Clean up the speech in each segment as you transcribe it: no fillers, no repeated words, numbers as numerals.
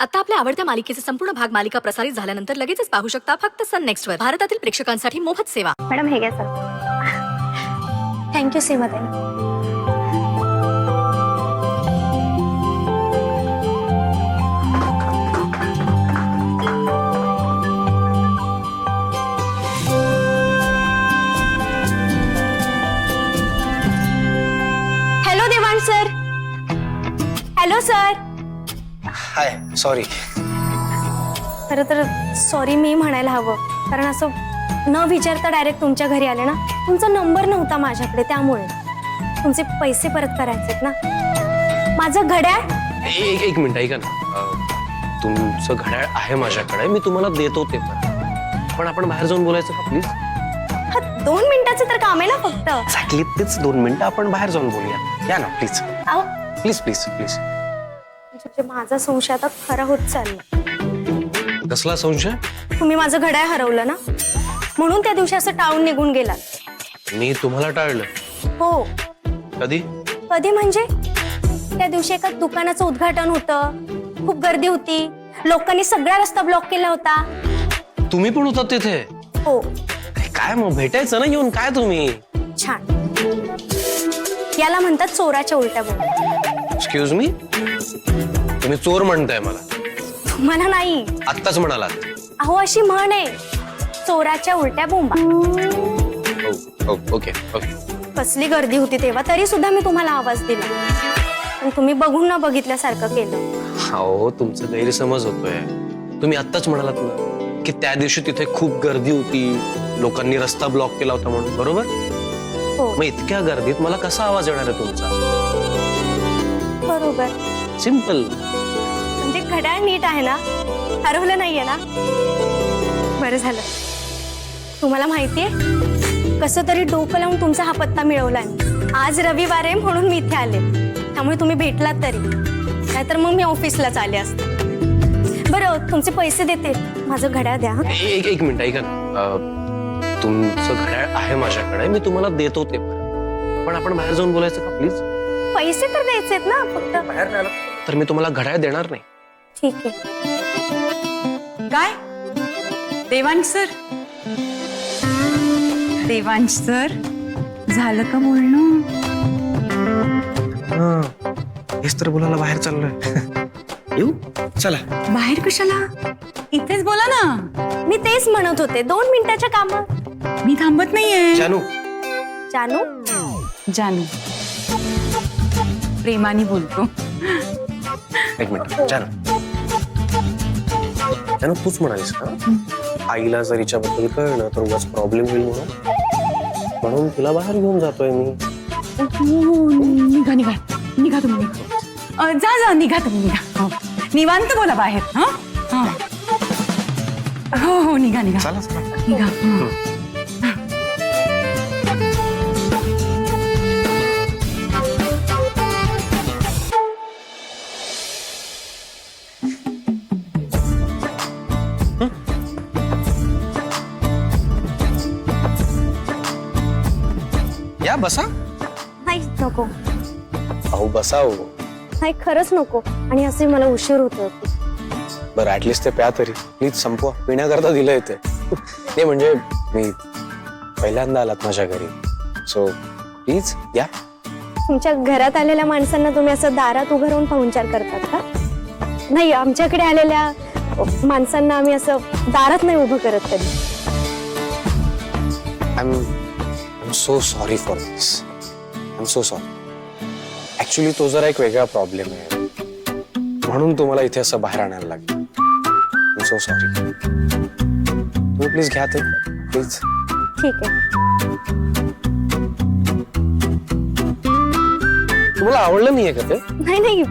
आता आपल्या आवडत्या मालिकेचे संपूर्ण भाग मालिका प्रसारित झाल्यानंतर लगेचच पाहू शकता फक्त सन नेक्स्ट वर. भारतातील प्रेक्षकांसाठी मोफत सेवा. मॅडम हे घ्या सर. थँक्यू सीमाताई. Hello Dewan sir. Hello sir. Hi, sorry. खरं तर सॉरी मी म्हणायला हवं, कारण असं न विचारता डायरेक्ट तुमच्या घरी आले ना. तुमचा नंबर नव्हता माझ्याकडे, त्यामुळे तुमचे पैसे परत करायचेत ना. माझं घड्याळ. एक मिनिट ऐका ना. तुमचं घड्याळ आहे माझ्याकडे, मी तुम्हाला देतो ते पण आपण बाहेर जाऊन बोलायचं का प्लीज? 2 मिनिटाचं तर काम आहे ना फक्त. एक्झॅक्टली तेच 2 मिनिटं आपण बाहेर जाऊन बोलूया. या ना प्लीज. अहो प्लीज प्लीज प्लीज. म्हणजे माझा संशय आता खरा होत चालला. कसला संशय? तुम्ही माझं घड्याळ हरवलं ना, म्हणून त्या दिवशी असं टाळून निघून गेलात. मी तुम्हाला टाळलं? हो. कधी? कधी म्हणजे त्या दिवशी एका दुकानाचं उद्घाटन होतं, खूप गर्दी होती, लोकांनी सगळा रस्ता ब्लॉक केला होता. तुम्ही पण होतात तिथे? हो. अरे काय मग भेटायचं ना येऊन. काय तुम्ही? छान. याला म्हणतात चोराच्या उलट्या बोल. एक्सक्यूज मी, तुम्ही चोर म्हणताय मला? तुम्हाला नाही, आत्ताच म्हणालात. अहो अशी म्हण आहे, चोराच्या उलट्या बोंबा. Okay okay. कसली गर्दी होती तेव्हा, तरी सुद्धा मी तुम्हाला आवाज दिला, पण तुम्ही बघून न बघितल्यासारखं केलं. हो, तुमचा गैरसमज होतोय. तुम्ही आत्ताच म्हणालात ना की त्या दिवशी तिथे खूप गर्दी होती, लोकांनी रस्ता ब्लॉक केला होता म्हणून, बरोबर? हो मग इतक्या गर्दीत मला कसा आवाज येणार आहे तुमचा? बरोबर. सिंपल. म्हणजे घड्याळ नीट आहे ना, हरवलं नाहीये ना? बरं झालं. तुम्हाला माहितीये, कसं तरी डोकं लावून तुमचा हा पत्ता मिळवलाय. आज रविवार आहे म्हणून मी इथे आले, त्यामुळे तुम्ही भेटलात तरी. नाहीतर मग मी ऑफिसलाच आले असते. बरं, तुमचे पैसे देते, माझं घड्याळ द्या. एक मिनिट ऐका ना. तुमचं घड्याळ आहे माझ्याकडे, मी तुम्हाला देतो ते पण आपण बाहेर जाऊन बोलायचं का प्लीज? पैसे तर द्यायचेत ना फक्त. बाहेर नाही आलं तर मी तुम्हाला घड्याळ देणार नाही. ठीक आहे. काय देवांश सर? देवांश सर, झालं का बोलणं? हेच तर बोलायला बाहेर चाललोय. येऊ? चला. बाहेर कशाला? इथेच बोला ना. मी तेच म्हणत होते, 2 मिनिटाच्या कामात. मी थांबत नाहीये. जानू. जानू. जानू प्रेमाने बोलतो. एक मिनिट. जानू, जानू तूच म्हणालीस का आईला जर हिच्याबद्दल कळलं तर उगाच प्रॉब्लेम होईल म्हणून तुला बाहेर घेऊन जातोय मी. निघा निघा निघा तुम्ही. जा निघा तुम्ही. निघा. निवांत बोला बाहेर. हा. हो निघा निघा. चला चला निघा. या बसा. नाही नको. अहो बसाव. नाही खरंच नको. आणि असे मला उशीर होतो. बरं ऍटलिस्ट ते प्या तरी प्लीज. संपवा. पिण्याकरता दिलंय ते. ते म्हणजे मी पहिल्यांदा आलात माझ्या घरी, सो प्लीज या. तुमच्या घरात आलेल्या माणसांना तुम्ही असं दारात उभं राहून पाहुणचार करतात का? नाही, आमच्याकडे आलेल्या माणसांना आम्ही असं दारात नाही उभं करत कधी. I am so sorry for this. I am so sorry. Actually तो जरा एक वेगळा प्रॉब्लेम आहे, म्हणून तुम्हाला इथे असं बाहेर आणायला लागलं. I am so sorry. तुम्ही प्लीज घ्या ते प्लीज. ठीक आहे. तुम्हाला आवडलं नाहीये का ते? नाही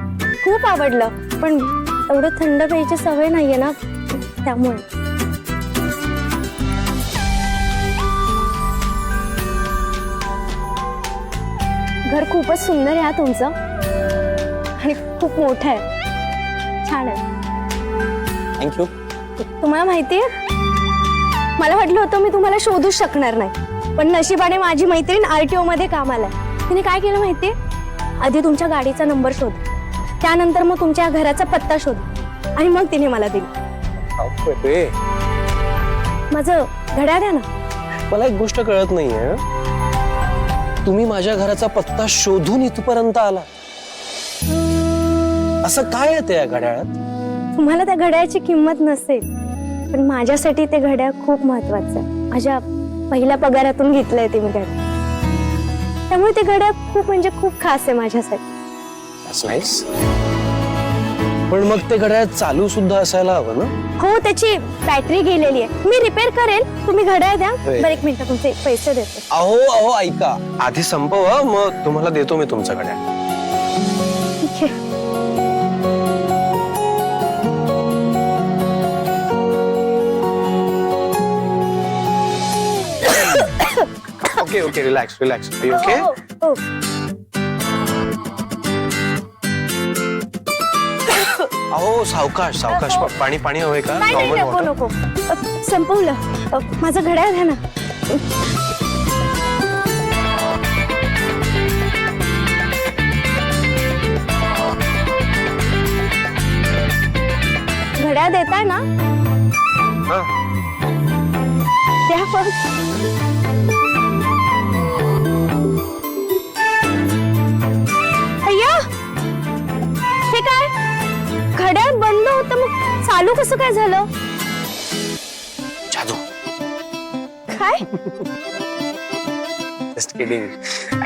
खूप आवडलं, पण एवढं थंड प्यायची सवय नाहीये ना, त्यामुळे. घर खूपच सुंदर आहे हा तुमचं, आणि खूप मोठं आहे. छान आहे. थँक्यू. तुम्हाला माहितीये, मला वाटलं होतं मी तुम्हाला शोधूच शकणार नाही, पण नशिबाने माझी मैत्रीण RTO मध्ये कामाला आहे. तिने काय केलं माहितीये, आधी तुमच्या गाडीचा नंबर शोध, त्यानंतर मग तुमच्या घराचा पत्ता शोध, आणि मग तिने मला दिली. रे, माझं घड्याळ द्या ना. मला एक गोष्ट कळत नाहीये, तुम्ही माझ्या घराचा पत्ता शोधून इथपर्यंत आला, असं काय आहे त्या घड्याळात? तुम्हाला त्या घड्याळाची किंमत नसेल, पण माझ्यासाठी ते घड्याळ खूप महत्वाचं आहे. माझ्या पहिल्या पगारातून घेतलंय ते मी घड्याळ, त्यामुळे ते घड्याळ खूप म्हणजे खूप खास आहे माझ्यासाठी. That's nice. पण मग ते घड्याळ चालू सुद्धा असायला हवं ना? हो, त्याची बॅटरी गेलेली आहे, मी रिपेअर करेल, तुम्ही घड्याळ द्या. होय. बरं, एक मिनिट, तुमचे पैसे देते. अहो ऐका, आधी संपवा, मग तुम्हाला देतो मी तुमचं घड्याळ. ठीक आहे. Okay, relax. ओके, हो, हो. अहो सावकाश. पाणी हवंय का? नाही नाही, Normal नको water? नको. संपवलं. माझं घड्याळ द्या ना. घड्याळ देताय ना? हा. द्या पण. अय्या, हे काय? घड्याळ बंद होतं, मग चालू कसं काय झालं? जादू. काय? Just kidding.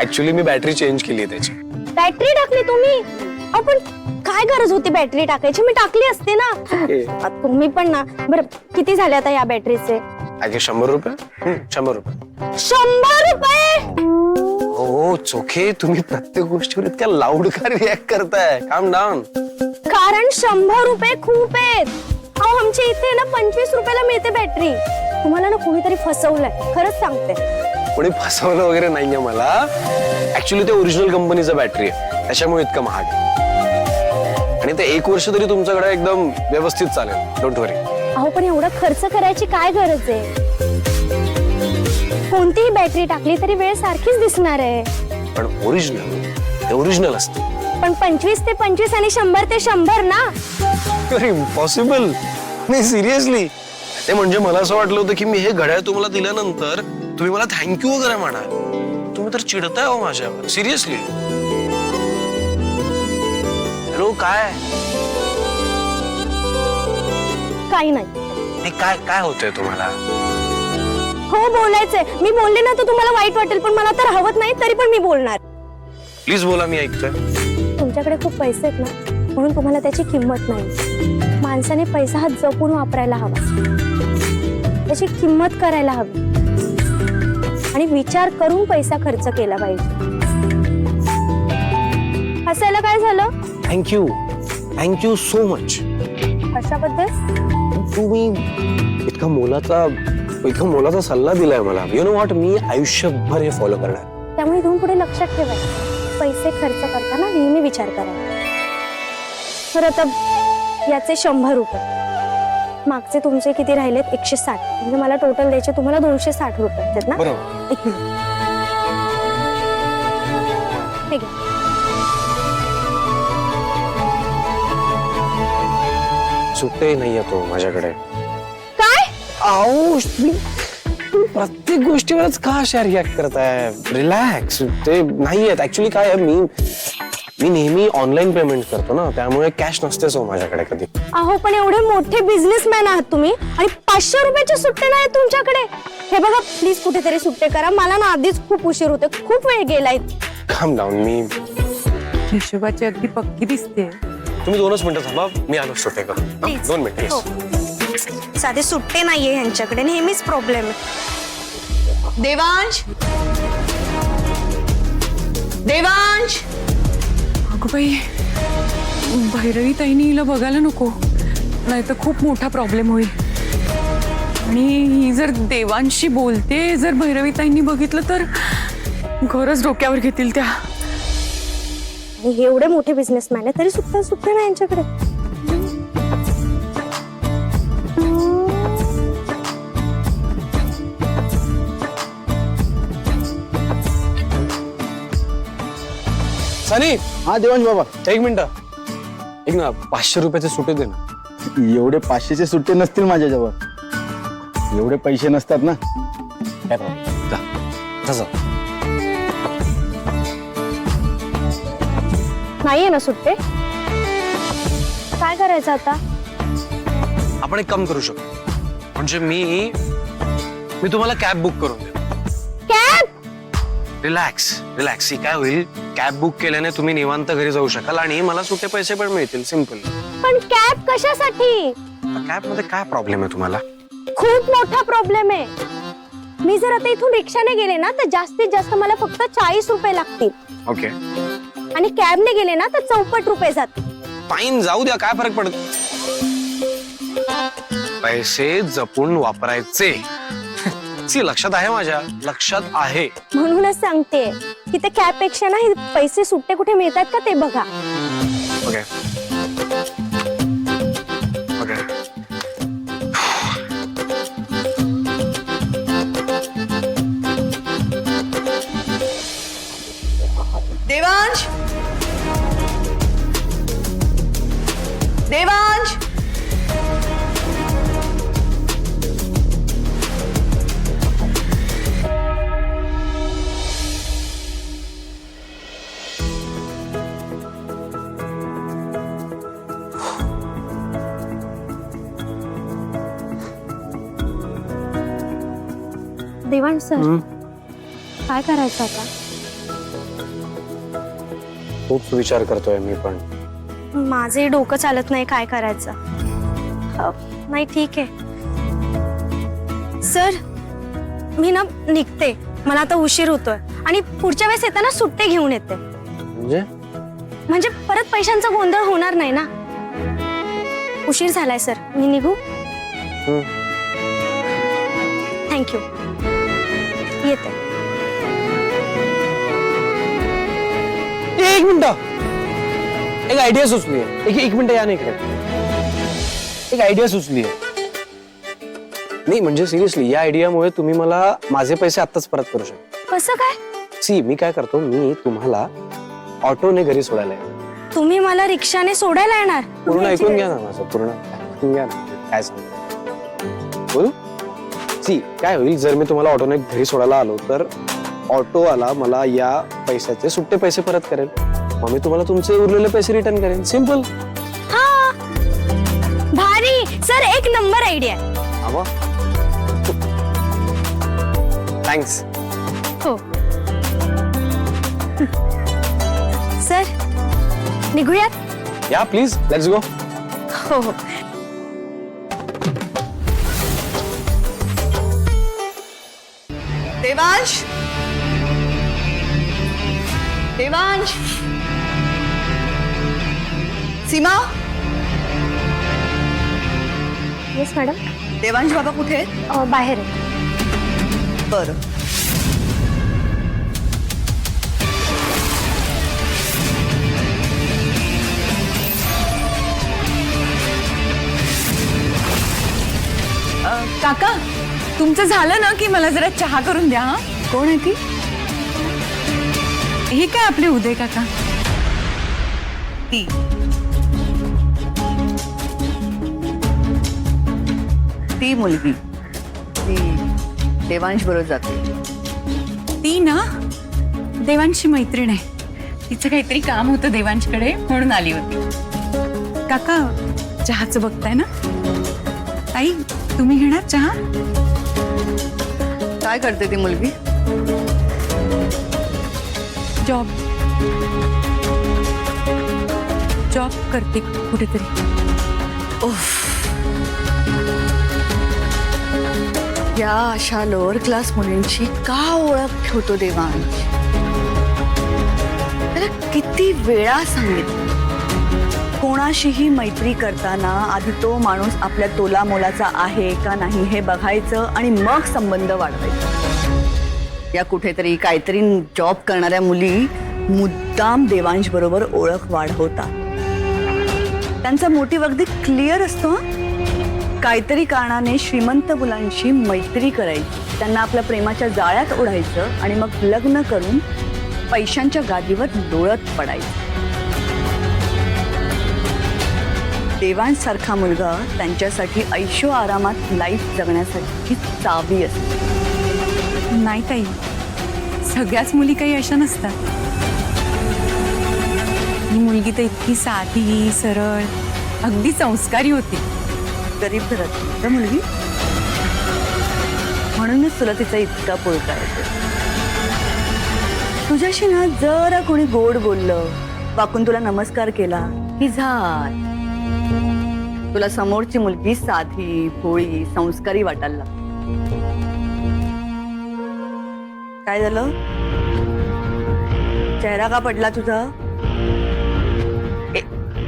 ऍक्च्युली मी बॅटरी चेंज केली त्याची. बॅटरी टाकली तुम्ही? आपण काय गरज होती बॅटरी टाकायची? मी टाकली असते ना. तुम्ही पण ना. बरं, किती झाले आता या बॅटरीचे? आगे 100 रुपये. 100 रुपये. 100 रुपये? हो चोखे, तुम्ही प्रत्येक गोष्टीवर इतक्या लाऊड का रिॲक्ट करताय? काम डाऊन. कारण 100 रुपये खूप आहेत. अहो, आमच्या इथे ना 25 रुपयाला मिळते बॅटरी. तुम्हाला ना कोणीतरी फसवलंय, खरंच सांगते. कोणी फसवलं वगैरे नाहीये मला. ऍक्च्युली ते ओरिजिनल कंपनीचं बॅटरी आहे, त्याच्यामुळे इतकं महाग आहे. आणि ते 1 वर्ष तरी तुमच्याकडे एकदम व्यवस्थित चालेल. डोंट वरी. अहो, पण एवढा खर्च करायची काय गरज आहे? कोणतीही बॅटरी टाकली तरी वेळ सारखीच दिसणार आहे. पण ओरिजिनल असते. पण 25 ते 25 आणि 100 ते 100 ना. अरे इम्पॉसिबल. नाही सिरियसली. ते म्हणजे मला असं वाटलं होतं की मी हे घड्याळ तुम्हाला दिल्यानंतर तुम्ही मला थँक्यू वगैरे म्हणाल. तुम्ही तर चिडताय हो माझ्यावर. सिरियसली. हॅलो, काय काही नाही. काय होतंय तुम्हाला? हो, बोलायचंय. मी बोलले ना तर तुम्हाला वाईट वाटेल, पण मला तर हवत नाही, तरी पण मी बोलणार. प्लीज बोला, मी ऐकतोय. तुमच्याकडे खूप पैसे आहेत ना, म्हणून तुम्हाला त्याची किंमत नाही. माणसाने पैसा हा जपून वापरायला हवा, त्याची किंमत करायला हवी आणि विचार करून पैसा खर्च केला पाहिजे. हसायला काय झालं? Thank you so much. कशाबद्दल? तुम्ही इतका मोलाचा सल्ला दिलाय मला. यु नो व्हॉट, मी आयुष्यभर हे फॉलो करणार. त्यामुळे इथून पुढे लक्षात ठेवायचं, पैसे खर्च करताना नेहमी विचार करायचा. तर आता याचे 100 रुपये, मागचे तुमचे किती राहिलेत? 160. म्हणजे मला टोटल द्यायचे तुम्हाला 260 रुपये आहेत ना? बरोबर. एक मिनिट. हे घ्या. सुट्टे नाहीये तो माझ्याकडे. काय? आओ, प्रत्येक गोष्टीवरच का अशा रिॲक्ट करताय? रिलॅक्स. ते नाहीयेत. ऍक्च्युली काय आहे, मी नेहमी ऑनलाईन पेमेंट करतो ना, त्यामुळे कॅश नसतेच हो माझ्याकडे कधी. अहो, पण एवढे मोठे बिझनेसमॅन आहात तुम्ही आणि 500 रुपयाचे सुट्टे नाही तुमच्याकडे. हे बघा, प्लीज कुठेतरी सुट्टे करा. मला ना आधीच खूप उशीर होते, खूप वेळ गेलाय. काम डाऊन. मी हिशोबाची अगदी पक्की दिसते. तुम्ही 2 मिनिटं थांबा, मी आलो सुट्टे करून. Please. 2 मिनिटं. हो. साधे सुट्टे नाहीये ह्यांच्याकडे, नेहमीच प्रॉब्लेम आहे. देवांश, अगं बाई, भैरवी ताईनी हिला बघायला नको, नाही तर खूप मोठा प्रॉब्लेम होईल. आणि ही जर देवांशी बोलते, जर भैरवी ताईंनी बघितलं तर घरच डोक्यावर घेतील त्या. आणि हे एवढे मोठे बिझनेसमॅन आहे तरी सुट्टे नाही यांच्याकडे. सनी. हा देवांश बाबा, एक मिनिट. एक ना 500 रुपयाचे सुटे दे ना. एवढे 500चे सुट्टे नसतील माझ्याजवळ. एवढे पैसे नसतात ना. काय प्रॉब्लेम, जा जा जा. नाहीये ना सुट्टे? काय करायचं आता? आपण एक काम करू शकतो, म्हणजे मी तुम्हाला कॅब बुक करून देतो. कॅब? Relax relax. ही काय होईल, कॅब बुक केल्याने तुम्ही निवांत घरी जाऊ शकाल आणि मला सुट्टे पैसे पण मिळतील. सिम्पल. पण कॅब कशासाठी? कॅब मध्ये काय प्रॉब्लेम आहे तुम्हाला? खूप मोठा प्रॉब्लेम आहे. मी जर आता इथून रिक्षाने गेले ना तर जास्तीत जास्त मला फक्त 40 रुपये लागतील. ओके आणि कॅबने गेले ना तर 64 रुपये जातील. फाईन, जाऊ द्या, काय फरक पडत. पैसे जपून वापरायचे. सी लक्षात आहे, माझ्या लक्षात आहे. म्हणूनच सांगते की ते कॅब पेक्षा ना हे पैसे सुट्टे कुठे मिळतात का ते बघा. Okay okay. Devansh, Devansh, Devansh sir, काय करायचं आता? खूप विचार करतोय मी पण. माझे डोकं चालत नाही काय करायचं. नाही ठीक आहे सर, मी ना निघते. मला आता उशीर होतोय आणि पुढच्या वेळेस येताना सुट्टे घेऊन येते. म्हणजे परत पैशांचा गोंधळ होणार नाही ना. उशीर झालाय सर, मी निघू. थँक्यू. येते. एक मिनिट, एक आयडिया सुचली आहे. एक मिनिट या ना इकडे. एक आयडिया सुचली आहे. नाही म्हणजे सिरियसली, या आयडियामुळे तुम्ही मला माझे पैसे आत्ताच परत करू शकता. कसं काय? सी मी काय करतो, मी तुम्हाला ऑटोने घरी सोडायला येतो. तुम्ही मला रिक्षाने सोडायला येणार? पूर्ण ऐकून घ्या ना माझं, पूर्ण ऐकून घ्या ना काय सांगतो. बोल. सी काय होईल, जर मी तुम्हाला ऑटोने घरी सोडायला आलो तर ऑटोवाला मला या पैशाचे सुट्टे पैसे परत करेल. मग मी तुम्हाला तुमचे उरलेले पैसे रिटर्न करेन. सिंपल. हा, भारी सर, एक नंबर आयडिया. थँक्स. हो सर, निघूयात. या प्लीज, लेट्स गो. हो हो. देवांश, देवांश, सीमा. Yes madam. देवांश बाबा कुठे आहेत? बाहेर आहे. बरं. काका, तुमचं झालं ना की मला जरा चहा करून द्या. हा, कोण आहे ती? हे काय आपले उदय काका? ती ती मुलगी, ती देवांश बरोबर जाते. ती ना देवांशी मैत्रीण आहे. तिचं काहीतरी काम होतं देवांशकडे म्हणून आली होती. काका, चहाचं बघताय ना? ताई, तुम्ही घेणार चहा? काय करते ती मुलगी? जॉब करते कुठेतरी. या अशा लोअर क्लास मुलींची का ओळख ठेवतो देवांश? त्याला किती वेळा सांगितलं, कोणाशीही मैत्री करताना आधी तो माणूस आपल्या तोला मोलाचा आहे का नाही हे बघायचं आणि मग संबंध वाढवायचे. या कुठेतरी काहीतरी जॉब करणाऱ्या मुली मुद्दाम देवांश बरोबर ओळख वाढवतात. त्यांचा मोटिव्ह अगदी क्लिअर असतो. काहीतरी कारणाने श्रीमंत मुलांशी मैत्री करायची, त्यांना आपल्या प्रेमाच्या जाळ्यात ओढायचं आणि मग लग्न करून पैशांच्या गादीवर लोळत पडायचं. देवांश सारखा मुलगा त्यांच्यासाठी ऐशो आरामात लाईफ जगण्यासाठी चावी असते. नाही ताई, सगळ्याच मुली काही अशा नसतात. ही मुलगी तर इतकी साधी सरळ अगदी संस्कारी होती. गरीब घरात मुलगी, म्हणूनच तुला तिचा इतका पुळका येतो. तुझ्याशी ना जरा कोणी गोड बोललं, वाकून तुला नमस्कार केला की झाल, तुला समोरची मुलगी साधी भोळी संस्कारी वाटायला लागते. काय झालं? चेहरा का पडला तुझा?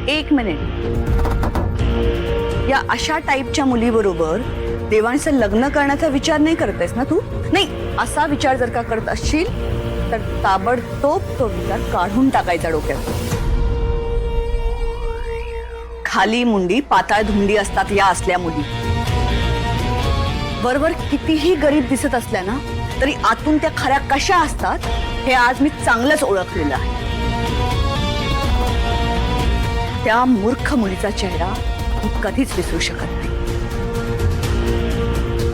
एक मिनिट. या अशा टाईपच्या मुलीबरोबर देवांचं लग्न करण्याचा विचार नाही करतेस ना तू? नाही, असा विचार जर का करत असशील तर ताबडतोब तो विचार काढून टाकायचा डोक्यात. खाली मुंडी पाताळ धुंडी असतात या असल्या मुली. बरोबर कितीही गरीब दिसत असल्या ना तरी आतून त्या खऱ्या कशा असतात हे आज मी चांगलंच ओळखलेलं आहे. त्या मूर्ख मुलीचा चेहरा मी कधीच विसरू शकत नाही.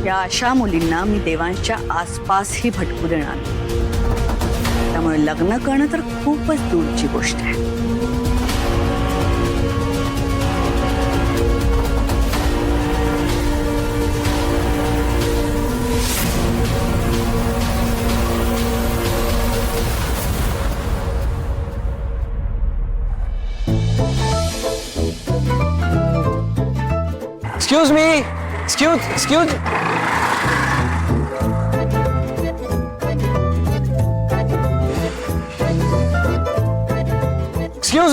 या अशा मुलींना मी देवांच्या आसपासही भटकू देणार नाही. त्यामुळे लग्न करणं तर खूपच दूरची गोष्ट आहे. Excuse me, excuse. Excuse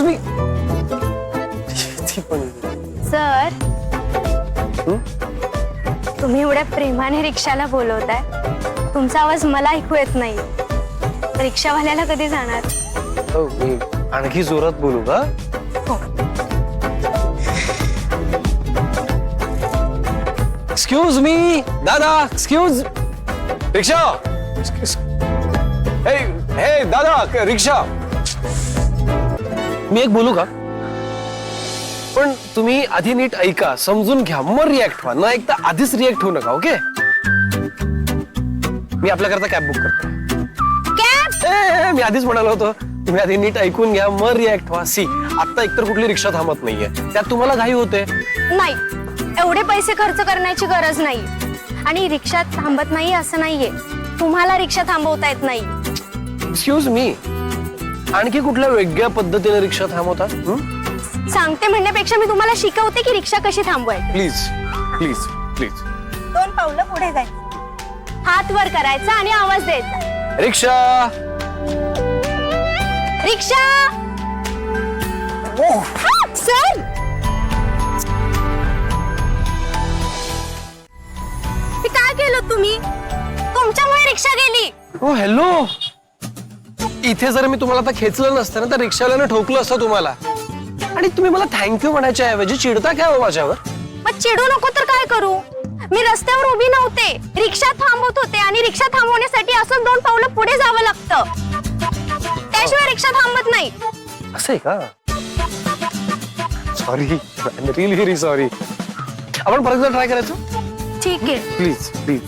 me. Sir, तुम्ही एवढ्या प्रेमाने रिक्षाला बोलवताय, तुमचा आवाज मला ऐकू येत नाही. रिक्षावाल्याला कधी जाणार? मी आणखी जोरात बोलू का? एक्सक्यूज मी दादा, एक्सक्यूज. रिक्षा. हे दादा, रिक्षा. मी एक बोलू का? पण तुम्ही आधी नीट ऐका, समजून घ्या, मग रिॲक्ट व्हा. न ऐकता आधीच रिॲक्ट होऊ नका. ओके? मी आपल्याकरता कॅब बुक करतो. कॅब? मी आधीच म्हणालो होतो, तुम्ही आधी नीट ऐकून घ्या, मग रिॲक्ट व्हा. सी, आता एकतर कुठली रिक्षा थांबत नाहीये, त्यात तुम्हाला घाई होते. नाही, एवढे पैसे खर्च करण्याची गरज नाही. आणि रिक्षा थांबत नाही असं नाहीये, तुम्हाला रिक्षा थांबवता येत नाही. एक्सक्यूज मी, आणखी कुठल्या वेगळ्या पद्धतीने रिक्षा थांबवतात? सांगते म्हणण्यापेक्षा मी तुम्हाला शिकवते की रिक्षा कशी थांबवायची. Please please please. 2 पावलं पुढे जायचं, हात वर करायचा आणि आवाज द्यायचा. रिक्षा. रिक्षा. सर, हे काय केलं तुम्ही? तुमच्यामुळे रिक्षा गेली. ओ हॅलो, इथे जर मी तुम्हाला आता खेचलं नसतं ना तर रिक्षावाल्यानं ठोकलं असतं तुम्हाला. आणि तुम्ही मला थँक्यू म्हणायच्या ऐवजी चिडता काय हो माझ्यावर? मग चिडू नको तर काय करू? मी रस्त्यावर उभी नव्हते, रिक्षा थांबवत होते आणि रिक्षा थांबवण्यासाठी असं 2 पावलं पुढे जावं लागतं, त्याशिवाय रिक्षा थांबत नाही. असं आहे का? Sorry, really very sorry. आपण परत एकदा ट्राय करायचं? ठीक आहे. Please please.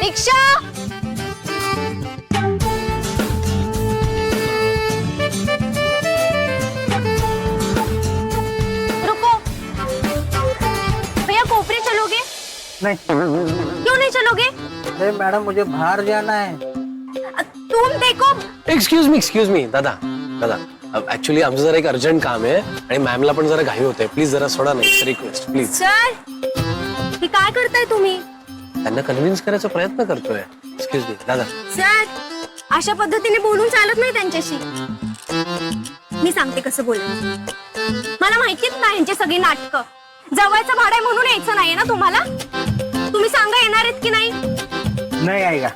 रिक्षा. रुको. भैया कोपरे चलोगे? नहीं क्यों नहीं चलोगे? अरे मैडम, मुझे बाहर जाना है. तुम देखो. एक्सक्यूज मी दादा दादा, ऍक्च्युली आमचं जरा एक अर्जंट काम आहे आणि मॅमला पण जरा घाई होते. प्लीज जरा सोडा ना, रिक्वेस्ट प्लीज. सर, हे काय करताय तुम्ही? त्यांना कन्व्हिन्स करायचा प्रयत्न करतोय. एक्सक्यूज मी दादा. सर, अशा पद्धतीने बोलून चालत नाही त्यांच्याशी. मी सांगते कसं बोलायचं. मला माहितीच नाही यांची सगळी नाटकं. जवळचं भाडं आहे म्हणून यायचं नाहीये ना तुम्हाला? तुम्ही सांगा येणार आहेत की नाही? नहीं आएगा.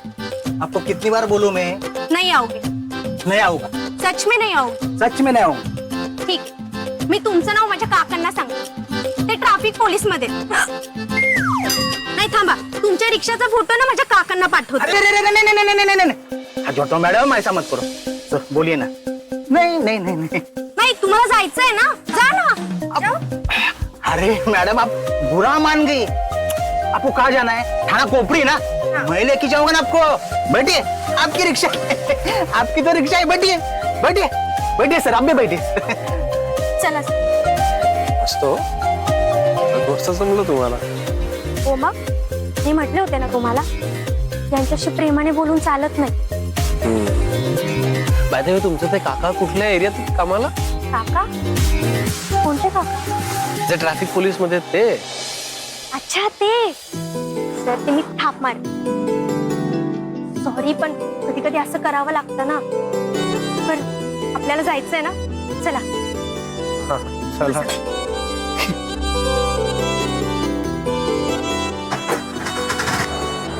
आपको कितनी बार बोलूं मैं? नाही आओगे. नहीं आऊंगा. सच में नहीं आओगे. सच में नहीं आऊंगा. ठीक आहे. मी तुमचं नाव माझ्या काकांना सांगते, ते ट्रॅफिक पोलीस मध्ये. नाही थांबा, तुमच्या रिक्षाचा फोटो ना माझ्या काकांना पाठवते. अरे अरे नहीं नहीं नहीं नहीं नहीं नहीं. हाँ जोटो मैडम, ऐसा मत करो. तो बोलिए ना. नहीं नहीं नहीं नहीं. नाही तुम्हाला जायचंय ना, जा ना. अरे मैडम आप बुरा मान गई। आपको कहाँ जाना है? थाना कोपरी ना? मैं लेके जाऊंगा ना आपको। बैठिए, आपकी रिक्शा आपकी तो रिक्शा है, बैठिए बैठिए बैठिए सर, आप भी बैठिए। चला असतो गोष्ट जमलं तुम्हाला. हो मग मी म्हटले होते ना तुम्हाला, यांच्याशी प्रेमाने बोलून चालत नाही. बाय द वे तुमचं ते काका कुठल्या एरियात कामाला? काका? कोणते काका? जे ट्रॅफिक पोलीस मध्ये ते. अच्छा ते सर, ते मी थाप मार. सॉरी, पण कधी कधी असं करावं लागतं ना. पण आपल्याला जायचंय ना, चला. हा, चला.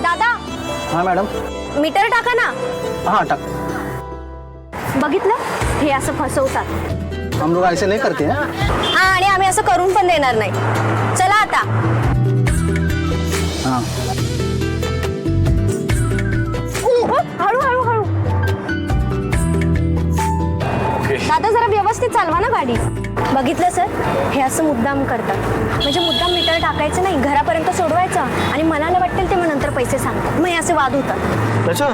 दादा हाँ मैडम. मीटर टाका ना. हाँ टाक. बघितलं, हे असं फसवतात. हम लोग ऐसे नहीं करते हैं. हा, आणि आम्ही असं करून पण देणार नाही. चला आता. हाँ. हळू हळू हळू. दादा जरा व्यवस्थित चालवा ना गाडी. बघितलं सर, हे असं मुद्दाम करतात. म्हणजे मुद्दाम मीटर टाकायचं नाही, घरापर्यंत सोडवायचं आणि मनाला वाटेल ते मग नंतर पैसे सांगतात. मग हे असे वाद होतात. अच्छा.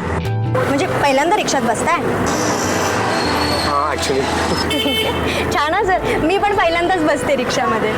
म्हणजे पहिल्यांदा रिक्षात बसताय? हा ऍक्च्युली छान आहे सर, मी पण पहिल्यांदाच बसते रिक्षामध्ये.